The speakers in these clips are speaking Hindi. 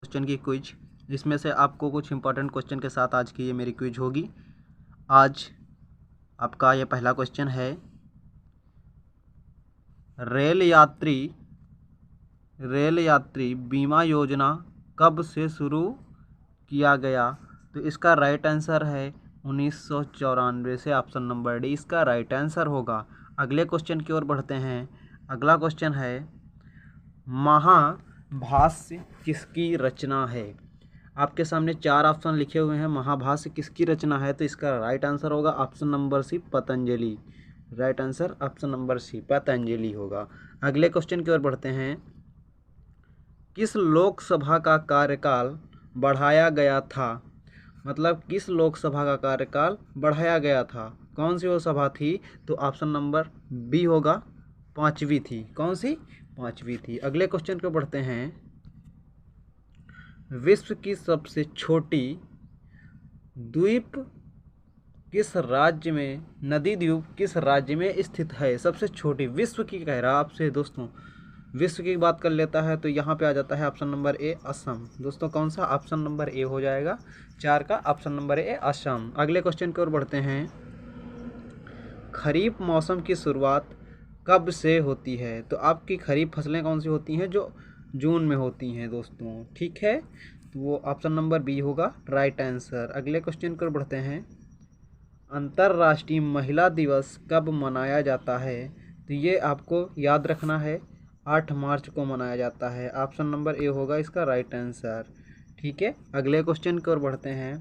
क्वेश्चन की क्विज, जिसमें से आपको कुछ इंपॉर्टेंट क्वेश्चन के साथ आज की ये मेरी क्विज होगी। आज आपका ये पहला क्वेश्चन है, रेल यात्री बीमा योजना कब से शुरू किया गया? तो इसका राइट आंसर है 1994 से ऑप्शन नंबर डी इसका राइट आंसर होगा। अगले क्वेश्चन की ओर बढ़ते हैं। अगला क्वेश्चन है, महाभाष्य किसकी रचना है? आपके सामने 4 ऑप्शन लिखे हुए हैं। महाभाष्य किसकी रचना है? तो इसका राइट आंसर होगा option number C Patanjali. Right answer option number C Patanjali होगा। अगले क्वेश्चन की ओर बढ़ते हैं। किस लोकसभा का कार्यकाल बढ़ाया गया था? मतलब किस लोकसभा का कार्यकाल बढ़ाया गया था? कौन सी वो सभा थी? तो ऑप्शन नंबर बी होगा, 5वीं थी। कौन सी? 5वीं थी। अगले क्वेश्चन को बढ़ते हैं। विश्व की सबसे छोटी द्वीप किस राज्य में, नदी द्वीप किस राज्य में स्थित है? सबसे छोटी विश्व की कह रहा आपसे दोस्तों, विश्व की बात कर लेता है तो यहाँ पे आ जाता है ऑप्शन नंबर ए असम। दोस्तों कौन सा? ऑप्शन नंबर ए हो जाएगा 4 का, ऑप्शन नंबर ए असम। अगले क्वेश्चन की ओर बढ़ते हैं। खरीफ मौसम की शुरुआत कब से होती है? तो आपकी खरीफ फसलें कौन सी होती हैं? जो जून में होती हैं दोस्तों, ठीक है। तो वो ऑप्शन नंबर बी होगा राइट आंसर। अगले क्वेश्चन की ओर बढ़ते हैं। अंतर्राष्ट्रीय महिला दिवस कब मनाया जाता है? तो ये आपको याद रखना है, 8 मार्च को मनाया जाता है। ऑप्शन नंबर ए होगा इसका राइट आंसर, ठीक है। अगले क्वेश्चन की ओर बढ़ते हैं।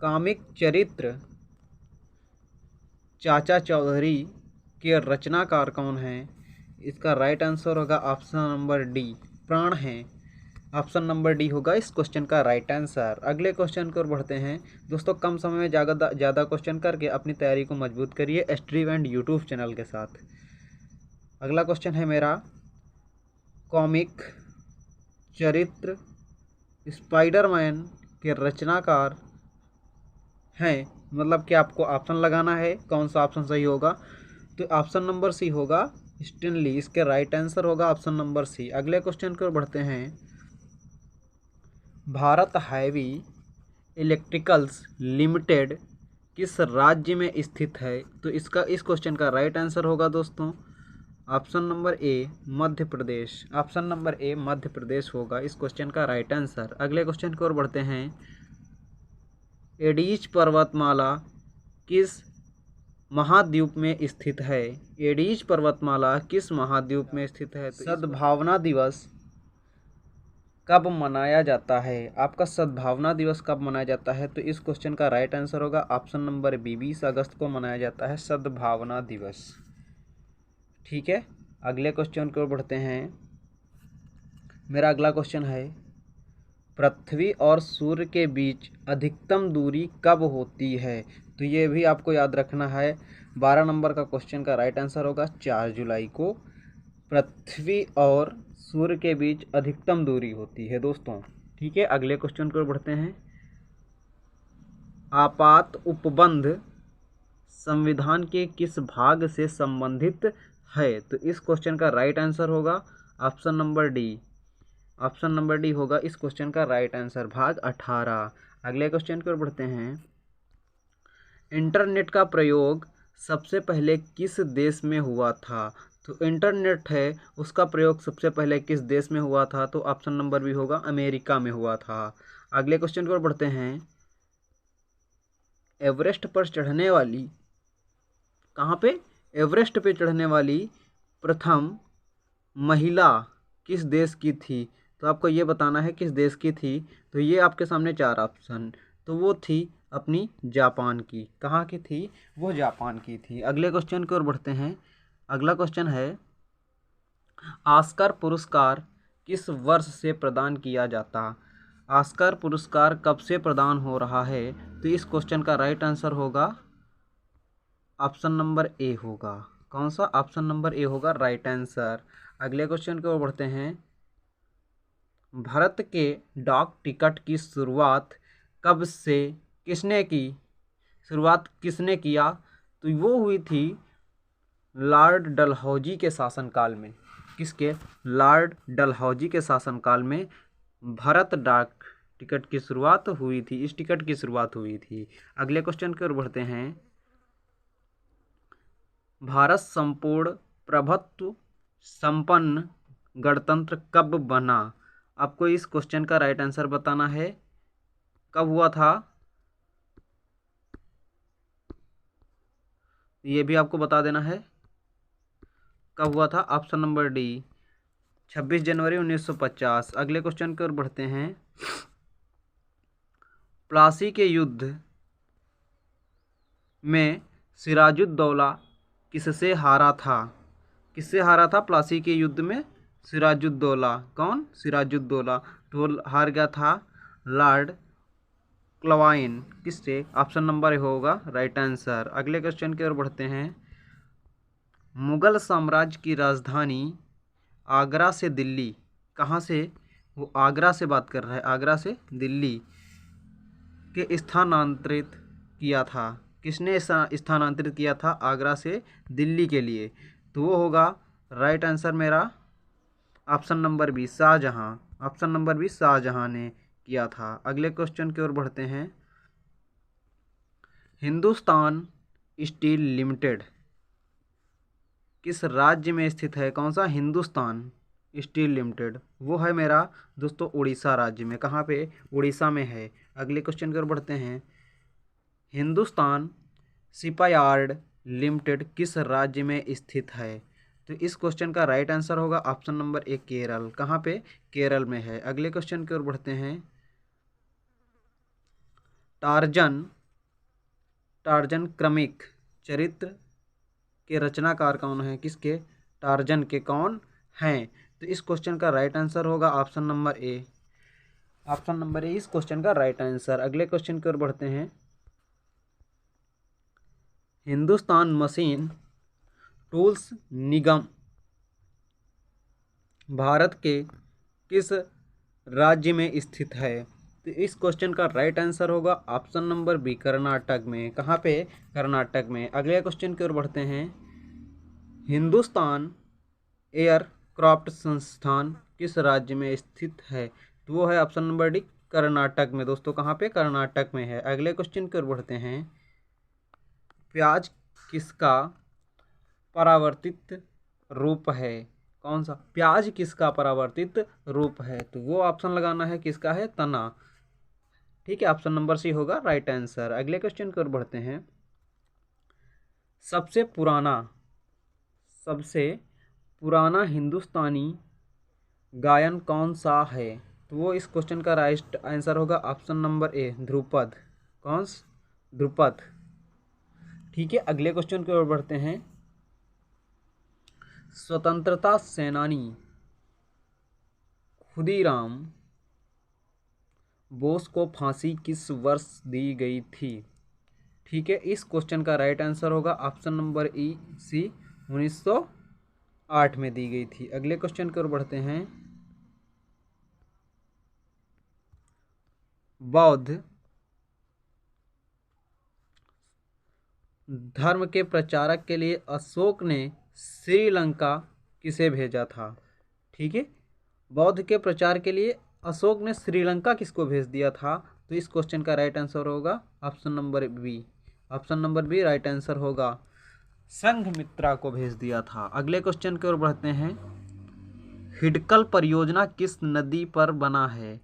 कामिक चरित्र चाचा चौधरी के रचनाकार कौन हैं? इसका राइट आंसर होगा ऑप्शन नंबर डी प्राण हैं। ऑप्शन नंबर डी होगा इस क्वेश्चन का राइट आंसर। अगले क्वेश्चन की ओर बढ़ते हैं। दोस्तों कम समय में ज़्यादा क्वेश्चन करके अपनी तैयारी को मजबूत करिए स्ट्रीम एंड यूट्यूब चैनल के साथ। अगला क्वेश्चन है मेरा, कॉमिक चरित्र स्पाइडरमैन के रचनाकार हैं, मतलब कि आपको ऑप्शन लगाना है, कौन सा ऑप्शन सही होगा? तो ऑप्शन नंबर सी होगा स्टैन ली। इसके राइट आंसर होगा ऑप्शन नंबर सी। अगले क्वेश्चन की ओर बढ़ते हैं। भारत हैवी इलेक्ट्रिकल्स लिमिटेड किस राज्य में स्थित है? तो इस क्वेश्चन का राइट आंसर होगा दोस्तों option number A Madhya Pradesh. Option number A Madhya Pradesh होगा इस क्वेश्चन का राइट आंसर। अगले क्वेश्चन की ओर बढ़ते हैं। एडीज पर्वतमाला किस महाद्वीप में स्थित है? एडीज पर्वतमाला किस महाद्वीप में स्थित है? तो सद्भावना दिवस कब मनाया जाता है? आपका सद्भावना दिवस कब मनाया जाता है? तो इस क्वेश्चन का राइट आंसर होगा ऑप्शन नंबर बी 20 अगस्त को मनाया जाता है सद्भावना दिवस, ठीक है। अगले क्वेश्चन की ओर बढ़ते हैं। मेरा अगला क्वेश्चन है, पृथ्वी और सूर्य के बीच अधिकतम दूरी कब होती है? तो ये भी आपको याद रखना है। 12 नंबर का क्वेश्चन का राइट आंसर होगा 4 जुलाई को पृथ्वी और सूर्य के बीच अधिकतम दूरी होती है दोस्तों, ठीक है। अगले क्वेश्चन की ओर बढ़ते हैं। आपात उपबंध संविधान के किस भाग से संबंधित है? तो इस क्वेश्चन का राइट आंसर होगा option number D. Option number D होगा इस क्वेश्चन का राइट आंसर, भाग 18। अगले क्वेश्चन की ओर बढ़ते हैं। इंटरनेट का प्रयोग सबसे पहले किस देश में हुआ था? तो इंटरनेट है उसका प्रयोग सबसे पहले किस देश में हुआ था? तो ऑप्शन नंबर बी होगा अमेरिका में हुआ था। अगले क्वेश्चन की ओर बढ़ते हैं। एवरेस्ट पर चढ़ने वाली, कहाँ पे? एवरेस्ट पे चढ़ने वाली प्रथम महिला किस देश की थी? तो आपको ये बताना है किस देश की थी। तो ये आपके सामने 4 ऑप्शन, तो वो थी अपनी जापान की। कहाँ की थी? वो जापान की थी। अगले क्वेश्चन की ओर बढ़ते हैं। अगला क्वेश्चन है, ऑस्कर पुरस्कार किस वर्ष से प्रदान किया जाता? ऑस्कर पुरस्कार कब से प्रदान हो रहा है? तो इस क्वेश्चन का राइट आंसर होगा ऑप्शन नंबर ए होगा। कौन सा? ऑप्शन नंबर ए होगा राइट आंसर। अगले क्वेश्चन की ओर बढ़ते हैं। भारत के डाक टिकट की शुरुआत कब से किसने की? शुरुआत किसने किया? तो वो हुई थी लॉर्ड डलहौजी के शासनकाल में। किसके, लॉर्ड डलहौजी के शासनकाल में भारत डाक टिकट की शुरुआत हुई थी, इस टिकट की शुरुआत हुई थी। अगले क्वेश्चन की ओर बढ़ते हैं। भारत संपूर्ण प्रभुत्व संपन्न गणतंत्र कब बना? आपको इस क्वेश्चन का राइट आंसर बताना है। कब हुआ था ये भी आपको बता देना है, कब हुआ था। ऑप्शन नंबर डी 26 जनवरी 1950। अगले क्वेश्चन की ओर बढ़ते हैं। प्लासी के युद्ध में सिराजुद्दौला किससे हारा था? किससे हारा था प्लासी के युद्ध में? सिराजुद्दौला। कौन? सिराजुद्दौला। तो हार गया था लॉर्ड क्लाइवन। किससे? ऑप्शन नंबर होगा राइट आंसर। अगले क्वेश्चन की ओर बढ़ते हैं। मुगल साम्राज्य की राजधानी आगरा से दिल्ली, कहाँ से? वो आगरा से बात कर रहा है, आगरा से दिल्ली के स्थानांतरित किया था। किसने स्थानांतरित किया था आगरा से दिल्ली के लिए? तो वो होगा राइट आंसर मेरा option number B, Shahjahan. Option number B, Shahjahan ने किया था। अगले क्वेश्चन की ओर बढ़ते हैं। हिंदुस्तान स्टील लिमिटेड किस राज्य में स्थित है? कौन सा? Hindustan steel limited. वो है मेरा दोस्तों उड़ीसा राज्य में। कहाँ पे? उड़ीसा में है। अगले क्वेश्चन की ओर बढ़ते हैं। हिंदुस्तान शिपयार्ड लिमिटेड किस राज्य में स्थित है? तो इस क्वेश्चन का राइट आंसर होगा ऑप्शन नंबर ए, केरल। कहाँ पे? केरल में है। अगले क्वेश्चन की ओर बढ़ते हैं। टार्जन क्रमिक चरित्र के रचनाकार कौन है? किसके? टार्जन के कौन हैं? तो इस क्वेश्चन का राइट आंसर होगा ऑप्शन नंबर ए। ऑप्शन नंबर ए इस क्वेश्चन का राइट आंसर। अगले क्वेश्चन की ओर बढ़ते हैं। हिंदुस्तान मशीन टूल्स निगम भारत के किस राज्य में स्थित है? तो इस क्वेश्चन का राइट आंसर होगा ऑप्शन नंबर बी, कर्नाटक में। कहाँ पे? कर्नाटक में। अगले क्वेश्चन की ओर बढ़ते हैं। हिंदुस्तान एयरक्राफ्ट संस्थान किस राज्य में स्थित है? तो वो है ऑप्शन नंबर डी, कर्नाटक में। दोस्तों कहाँ पे? कर्नाटक में है। अगले क्वेश्चन की ओर बढ़ते हैं। प्याज किसका परावर्तित रूप है? कौन सा? प्याज किसका परावर्तित रूप है? तो वो ऑप्शन लगाना है, किसका है? तना। ठीक है, ऑप्शन नंबर सी होगा राइट आंसर। अगले क्वेश्चन की ओर बढ़ते हैं। सबसे पुराना हिंदुस्तानी गायन कौन सा है? तो वो इस क्वेश्चन का राइट आंसर होगा ऑप्शन नंबर ए, ध्रुपद। कौन? ध्रुपद। ठीक है, अगले क्वेश्चन की ओर बढ़ते हैं। स्वतंत्रता सेनानी खुदीराम बोस को फांसी किस वर्ष दी गई थी? ठीक है, इस क्वेश्चन का राइट आंसर होगा ऑप्शन नंबर ई, सी, 1908 में दी गई थी। अगले क्वेश्चन की ओर बढ़ते हैं। बौद्ध धर्म के प्रचारक के लिए अशोक ने श्रीलंका किसे भेजा था? ठीक है, बौद्ध के प्रचार के लिए अशोक ने श्रीलंका किसको भेज दिया था? तो इस क्वेश्चन का राइट आंसर होगा option number B. Option number B right answer होगा, संघमित्रा को भेज दिया था। अगले क्वेश्चन की ओर बढ़ते हैं। हिडकल परियोजना किस नदी पर बना है?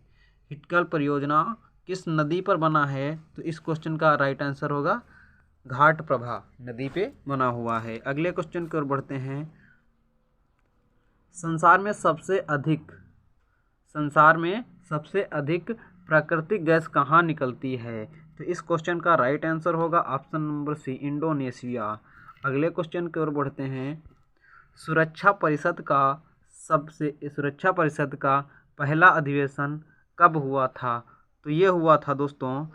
हिडकल परियोजना किस नदी पर बना है? तो इस क्वेश्चन का राइट आंसर होगा घाटप्रभा नदी पे बना हुआ है। अगले क्वेश्चन की ओर बढ़ते हैं। संसार में सबसे अधिक प्राकृतिक गैस कहाँ निकलती है? तो इस क्वेश्चन का राइट आंसर होगा ऑप्शन नंबर सी, इंडोनेशिया। अगले क्वेश्चन की ओर बढ़ते हैं। सुरक्षा परिषद का पहला अधिवेशन कब हुआ था? तो ये हुआ था दोस्तों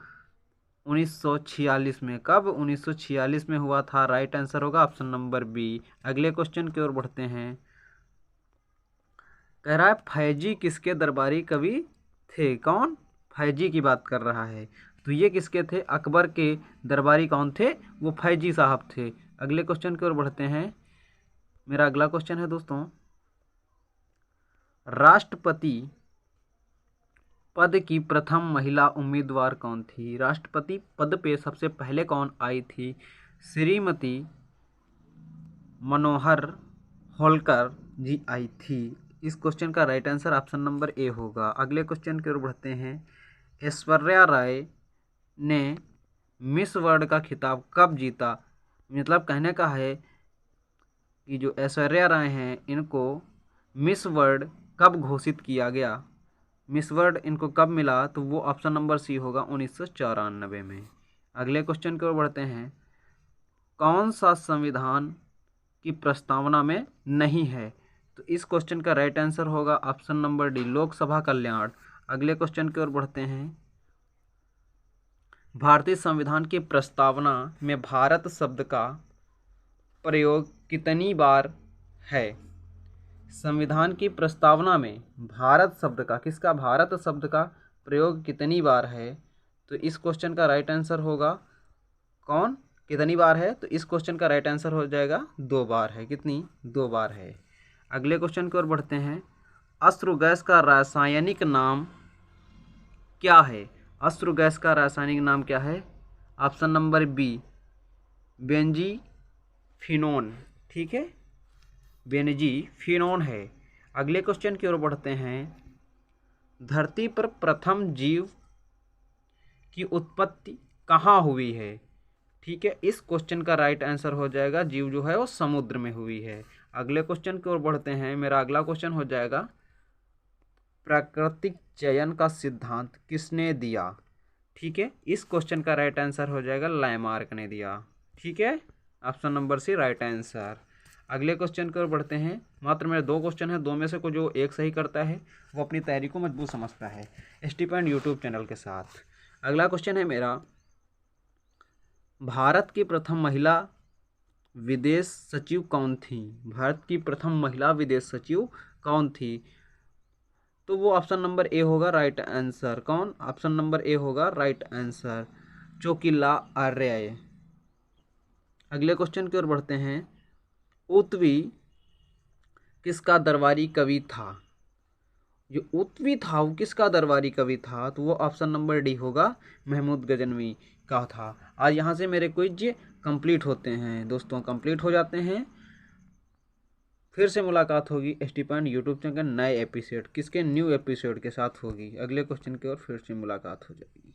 1946 में। कब? 1946 में हुआ था। राइट आंसर होगा ऑप्शन नंबर बी। अगले क्वेश्चन की ओर बढ़ते हैं। कह रहा है फैजी किसके दरबारी कवि थे? कौन? फैजी की बात कर रहा है। तो ये किसके थे? अकबर के दरबारी कौन थे? वो फैजी साहब थे। अगले क्वेश्चन की ओर बढ़ते हैं। मेरा अगला क्वेश्चन है दोस्तों, राष्ट्रपति पद की प्रथम महिला उम्मीदवार कौन थी? राष्ट्रपति पद पे सबसे पहले कौन आई थी? श्रीमती मनोहर होलकर जी आई थी। इस क्वेश्चन का राइट आंसर ऑप्शन नंबर ए होगा। अगले क्वेश्चन की ओर बढ़ते हैं। ऐश्वर्या राय ने मिस वर्ल्ड का खिताब कब जीता? मतलब कहने का है कि जो ऐश्वर्या राय हैं इनको मिस वर्ल्ड कब घोषित किया गया, मिस वर्ल्ड इनको कब मिला? तो वो ऑप्शन नंबर सी होगा 1994 में। अगले क्वेश्चन की ओर बढ़ते हैं। कौन सा संविधान की प्रस्तावना में नहीं है? तो इस क्वेश्चन का राइट आंसर होगा ऑप्शन नंबर डी, लोकसभा कल्याण। अगले क्वेश्चन की ओर बढ़ते हैं। भारतीय संविधान की प्रस्तावना में भारत शब्द का प्रयोग कितनी बार है? संविधान की प्रस्तावना में भारत शब्द का, किसका? भारत शब्द का प्रयोग कितनी बार है? तो इस क्वेश्चन का राइट आंसर होगा कौन? कितनी बार है? तो इस क्वेश्चन का राइट आंसर हो जाएगा 2 बार है। कितनी? 2 बार है। अगले क्वेश्चन की ओर बढ़ते हैं। अश्रु गैस का रासायनिक नाम क्या है? अश्रु गैस का रासायनिक नाम क्या है? Option number B, benzophenone. ठीक है, बेंजीफिनोन है। अगले क्वेश्चन की ओर बढ़ते हैं। धरती पर प्रथम जीव की उत्पत्ति कहाँ हुई है? ठीक है, इस क्वेश्चन का राइट आंसर हो जाएगा जीव जो है वो समुद्र में हुई है। अगले क्वेश्चन की ओर बढ़ते हैं। मेरा अगला क्वेश्चन हो जाएगा, प्राकृतिक चयन का सिद्धांत किसने दिया? ठीक है, इस क्वेश्चन का राइट आंसर हो जाएगा लामार्क ने दिया। ठीक है, option number C right answer. अगले क्वेश्चन की ओर बढ़ते हैं। मात्र मेरे 2 क्वेश्चन हैं, 2 में से को जो एक सही करता है वो अपनी तैयारी को मजबूत समझता है स्टीपेंड यूट्यूब चैनल के साथ। अगला क्वेश्चन है मेरा, भारत की प्रथम महिला विदेश सचिव कौन थी? भारत की प्रथम महिला विदेश सचिव कौन थी? तो वो ऑप्शन नंबर ए होगा राइट आंसर। कौन? ऑप्शन नंबर ए होगा राइट आंसर, चोकिला आर्य। अगले क्वेश्चन की ओर बढ़ते हैं। उत्वी किसका दरबारी कवि था? जो उत्वी था वो किसका दरबारी कवि था? तो वो ऑप्शन नंबर डी होगा, महमूद गजनवी का था। आज यहाँ से मेरे क्विज कंप्लीट होते हैं दोस्तों, कंप्लीट हो जाते हैं। फिर से मुलाकात होगी स्टीपेंड यूट्यूब चैनल के नए एपिसोड, किसके? न्यू एपिसोड के साथ होगी। अगले क्वेश्चन की ओर फिर से मुलाकात हो जाएगी।